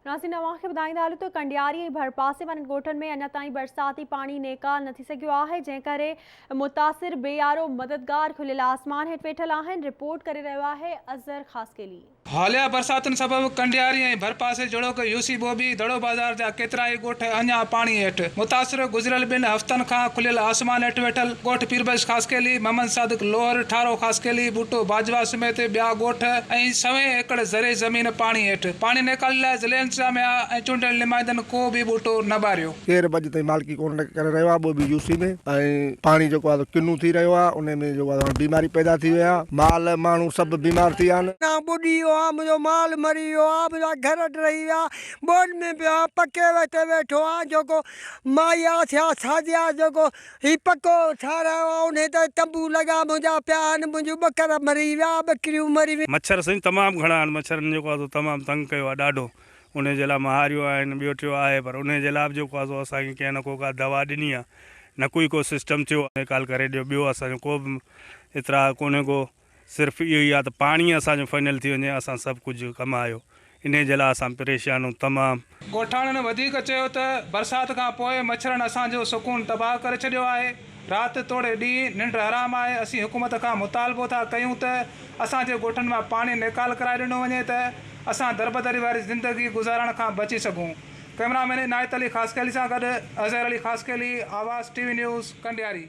नाज़रीन अवां खे ॿुधाईंदा हलूं त कंडियारी ऐं भरपासे वारनि ॻोठनि में अञा ताईं बरसाती पाणी नेकाल न थी सघियो आहे, जंहिं करे मुतासिर बेयारो मददगार खुलियल आसमान हेठि वेठल आहिनि। रिपोर्ट करे रहियो आहे अज़हर ख़ासकेली। हालिया बरसातुनि सबबि कंडियारी ऐं भरपासे जोड़ोक यूसी बोबी दड़ो बाज़ार जा केतिरा ई ॻोठ अञा पाणी हेठि मुतासिर। गुज़िरियल 2 हफ़्तनि खां खुलियल आसमान हेठि वेठल ॻोठ पीरबख्श ख़ासकेली, मोहम्मद सादिक लोहर, ठारो ख़ासकेली, बूटो बाजवा समेत ॿिया ॻोठ ऐं 100 एकड़ ज़रे ज़मीन पाणी हेठि। पाणी निकालण लाइ ज़िले इंतज़ामिया ऐं चूंडियल नुमाइंदनि को बि बूटो न ॿारियो। 13 बजे ताईं मालिकी कोन करे रहियो आहे बोबी यूसी में, ऐं पाणी जेको आहे किन्नू थी रहियो आहे, उन में जेको आहे बीमारी पैदा थी विया, माल माण्हू सभु बीमार थी विया आहिनि। मुझो माल मरी वियो आहे, मुंहिंजा घर रही विया, बोर्ड में पियो आहे, पके ते वेठो आहे। जेको माया थिया साजिया जेको ही पको ठारायो आहे, उन ते तंबू लॻा मुंहिंजा पिया आहिनि, मुंहिंजूं ॿकरा मरी विया, ॿकरियूं मरी वियूं। मच्छर साईं तमामु घणा आहिनि, मच्छरनि जेको आहे तमामु तंग कयो आहे ॾाढो। उन जे लाइ महारियूं आहिनि, ॿियो टियों आहे, पर उन जे लाइ बि जेको आहे असांखे कंहिं न को दवा ॾिनी आहे, न को सिस्टम थियो निकाल करे ॾियो। ॿियो असांजो को बि एतिरा कोन्हे को, सिर्फ़ु इहो ई आहे त पाणी असांजो फाइनल थी वञे, असां सभु कुझु कमायो। इन जे लाइ असां परेशान आहियूं तमामु। ॻोठाणनि वधीक चयो त बरसाति खां पोइ मच्छरनि असांजो सुकून तबाह करे छॾियो आहे। राति तोड़े ॾींहुं निंड हराम आहे। असीं हुकूमत खां मुतालबो था कयूं त असांजे ॻोठनि मां पाणी निकाल कराए ॾिनो वञे त असां दरबदरी वारी ज़िंदगी गुज़ारण खां बची सघूं। कैमरामैन इनायत अली ख़ासकेली सां गॾु अज़हर अली ख़ासकेली, आवाज़ TV न्यूज़, कंडियारी।